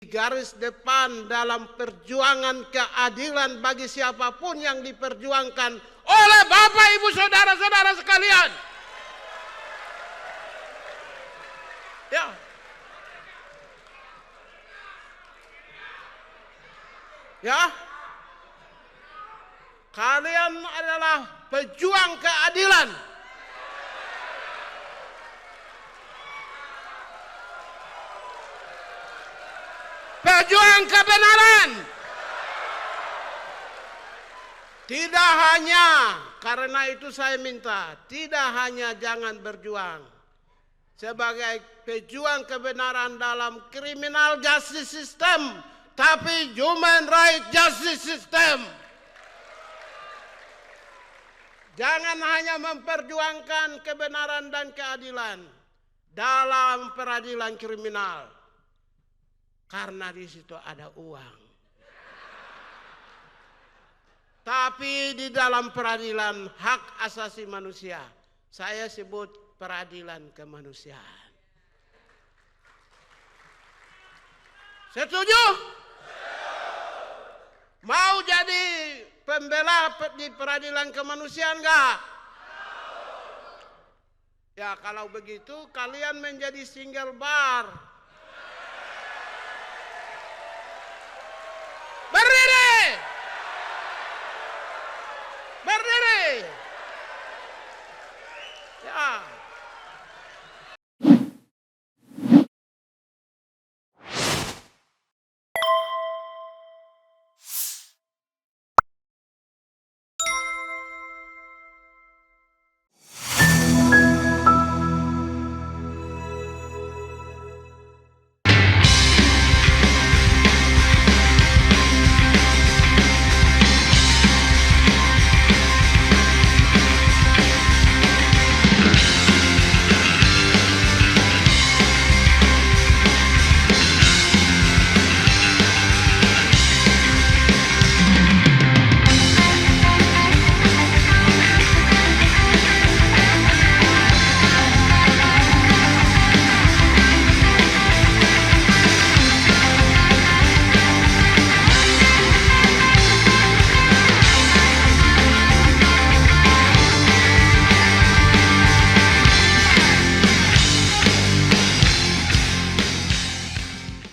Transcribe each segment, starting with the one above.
garis depan dalam perjuangan keadilan bagi siapapun yang diperjuangkan oleh Bapak Ibu saudara-saudara sekalian. Ya. Ya. Kalian adalah pejuang keadilan. Pejuang kebenaran. Tidak hanya, karena itu saya minta, tidak hanya jangan berjuang sebagai pejuang kebenaran dalam criminal justice system, tapi human right justice system. Jangan hanya memperjuangkan kebenaran dan keadilan dalam peradilan kriminal, karena di situ ada uang. Tapi di dalam peradilan hak asasi manusia, saya sebut peradilan kemanusiaan. Setuju? Mau jadi pembela di peradilan kemanusiaan enggak? Ya kalau begitu kalian menjadi single bar. Berdiri! Berdiri! Ya.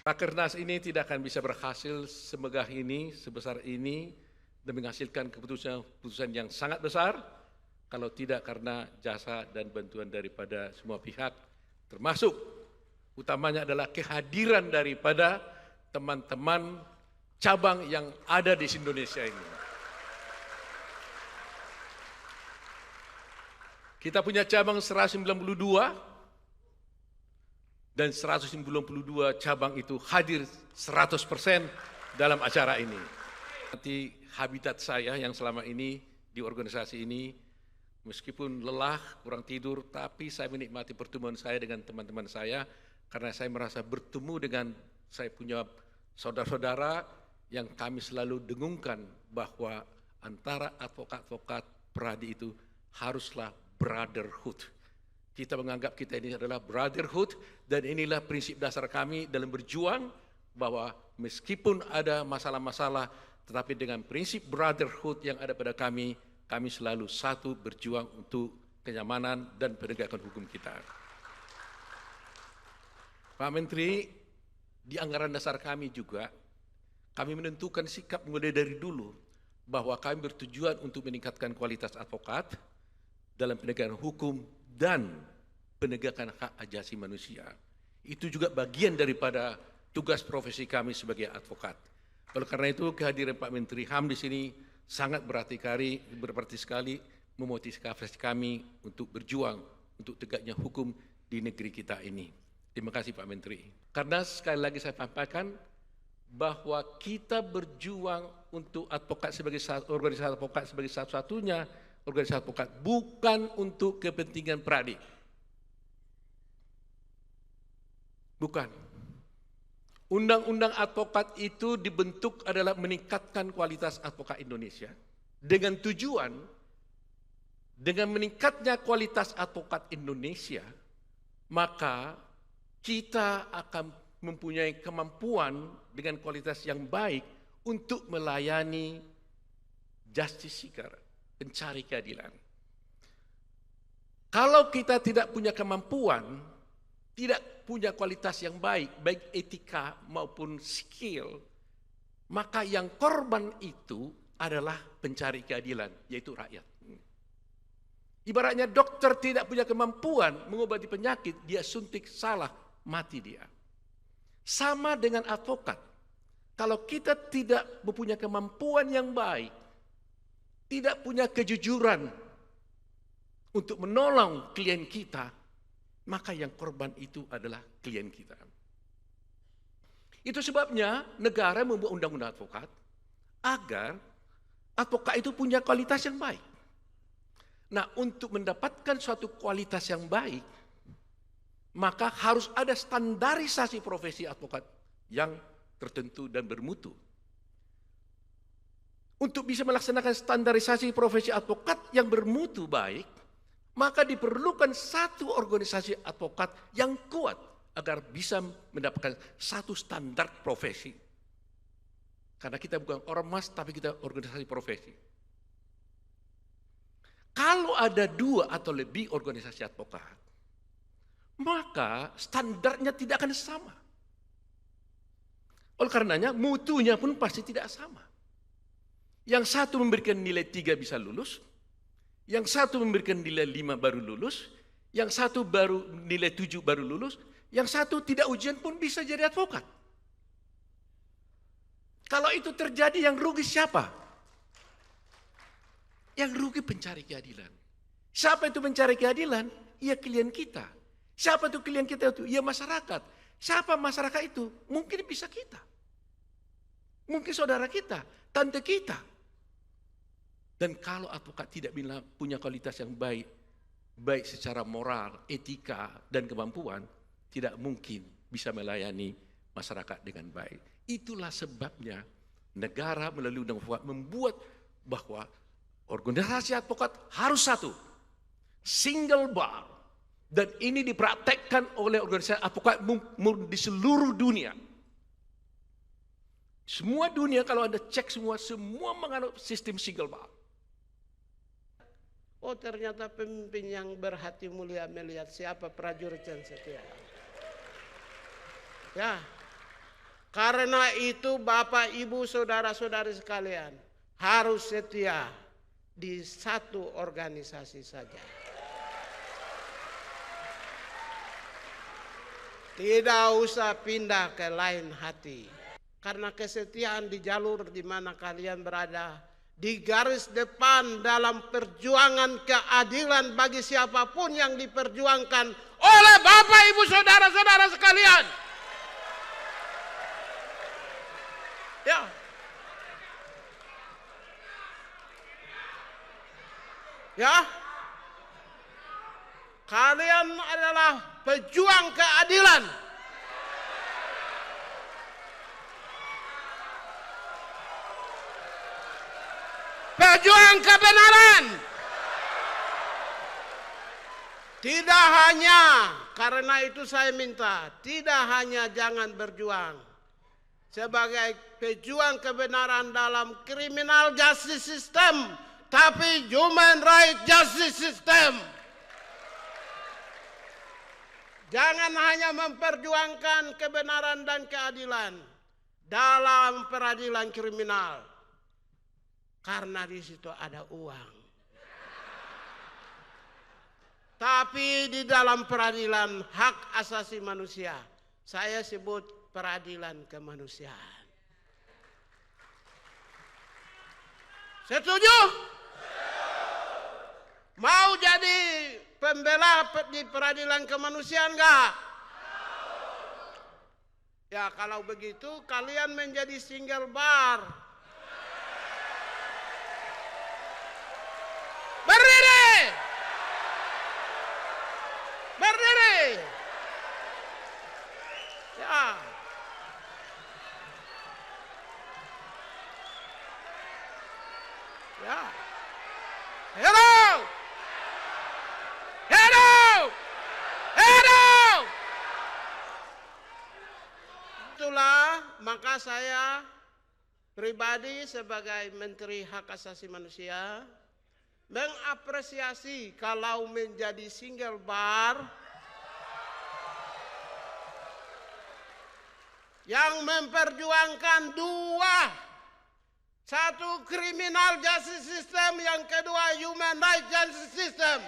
Rakernas ini tidak akan bisa berhasil semegah ini, sebesar ini, dan menghasilkan keputusan yang sangat besar kalau tidak karena jasa dan bantuan daripada semua pihak, termasuk utamanya adalah kehadiran daripada teman-teman cabang yang ada di Indonesia ini. Kita punya cabang 192, dan 192 cabang itu hadir 100% dalam acara ini. Nanti habitat saya yang selama ini di organisasi ini, meskipun lelah, kurang tidur, tapi saya menikmati pertemuan saya dengan teman-teman saya, karena saya merasa bertemu dengan saya punya saudara-saudara yang kami selalu dengungkan bahwa antara advokat-advokat peradi itu haruslah brotherhood. Kita menganggap kita ini adalah brotherhood, dan inilah prinsip dasar kami dalam berjuang, bahwa meskipun ada masalah-masalah, tetapi dengan prinsip brotherhood yang ada pada kami selalu satu berjuang untuk kenyamanan dan penegakan hukum kita. Pak Menteri, di anggaran dasar kami juga, kami menentukan sikap mulai dari dulu, bahwa kami bertujuan untuk meningkatkan kualitas advokat dalam penegakan hukum dan penegakan hak asasi manusia. Itu juga bagian daripada tugas profesi kami sebagai advokat. Oleh karena itu kehadiran Pak Menteri HAM di sini sangat berarti sekali memotivasi kami untuk berjuang untuk tegaknya hukum di negeri kita ini. Terima kasih Pak Menteri. Karena sekali lagi saya sampaikan bahwa kita berjuang untuk advokat sebagai organisasi advokat sebagai satu-satunya organisasi advokat, bukan untuk kepentingan peradi. Bukan. Undang-undang advokat itu dibentuk adalah meningkatkan kualitas advokat Indonesia. Dengan tujuan, dengan meningkatnya kualitas advokat Indonesia, maka kita akan mempunyai kemampuan dengan kualitas yang baik untuk melayani justice seeker, pencari keadilan. Kalau kita tidak punya kemampuan, tidak punya kualitas yang baik, baik etika maupun skill, maka yang korban itu adalah pencari keadilan, yaitu rakyat. Ibaratnya dokter tidak punya kemampuan mengobati penyakit, dia suntik salah, mati dia. Sama dengan advokat. Kalau kita tidak mempunyai kemampuan yang baik, tidak punya kejujuran untuk menolong klien kita, maka yang korban itu adalah klien kita. Itu sebabnya negara membuat undang-undang advokat agar advokat itu punya kualitas yang baik. Nah, untuk mendapatkan suatu kualitas yang baik, maka harus ada standarisasi profesi advokat yang tertentu dan bermutu. Untuk bisa melaksanakan standarisasi profesi advokat yang bermutu baik, maka diperlukan satu organisasi advokat yang kuat agar bisa mendapatkan satu standar profesi. Karena kita bukan ormas, tapi kita organisasi profesi. Kalau ada 2 atau lebih organisasi advokat, maka standarnya tidak akan sama. Oleh karenanya mutunya pun pasti tidak sama. Yang satu memberikan nilai 3 bisa lulus, yang satu memberikan nilai 5 baru lulus, yang satu baru nilai 7 baru lulus, yang satu tidak ujian pun bisa jadi advokat. Kalau itu terjadi, yang rugi siapa? Yang rugi pencari keadilan. Siapa itu pencari keadilan? Ya klien kita. Siapa itu klien kita itu? Ya masyarakat. Siapa masyarakat itu? Mungkin bisa kita. Mungkin saudara kita, tante kita. Dan kalau advokat tidak punya kualitas yang baik, baik secara moral, etika, dan kemampuan, tidak mungkin bisa melayani masyarakat dengan baik. Itulah sebabnya negara melalui undang-undang advokat membuat bahwa organisasi advokat harus satu, single bar. Dan ini dipraktekkan oleh organisasi advokat di seluruh dunia. Semua dunia kalau Anda cek semua menganut sistem single bar. Oh, ternyata pemimpin yang berhati mulia melihat siapa prajurit yang setia. Ya, karena itu Bapak, Ibu, saudara-saudari sekalian harus setia di satu organisasi saja. Tidak usah pindah ke lain hati. Karena kesetiaan di jalur di mana kalian berada, di garis depan dalam perjuangan keadilan bagi siapapun yang diperjuangkan oleh Bapak, Ibu, saudara-saudara sekalian. Ya. Ya. Kalian adalah pejuang keadilan. Pejuang kebenaran. Tidak hanya, karena itu saya minta, tidak hanya jangan berjuang sebagai pejuang kebenaran dalam criminal justice system, tapi human right justice system. Jangan hanya memperjuangkan kebenaran dan keadilan dalam peradilan kriminal, karena di situ ada uang. Tapi di dalam peradilan hak asasi manusia, saya sebut peradilan kemanusiaan. Setuju? Mau jadi pembela di peradilan kemanusiaan enggak? Ya, kalau begitu kalian menjadi single bar. Berdiri! Berdiri! Ya. Ya. Hero! Hero! Hero! maka saya pribadi sebagai Menteri Hak Asasi Manusia mengapresiasi kalau menjadi single bar yang memperjuangkan dua, satu criminal justice system, yang kedua human rights justice system.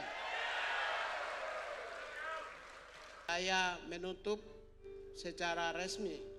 Saya menutup secara resmi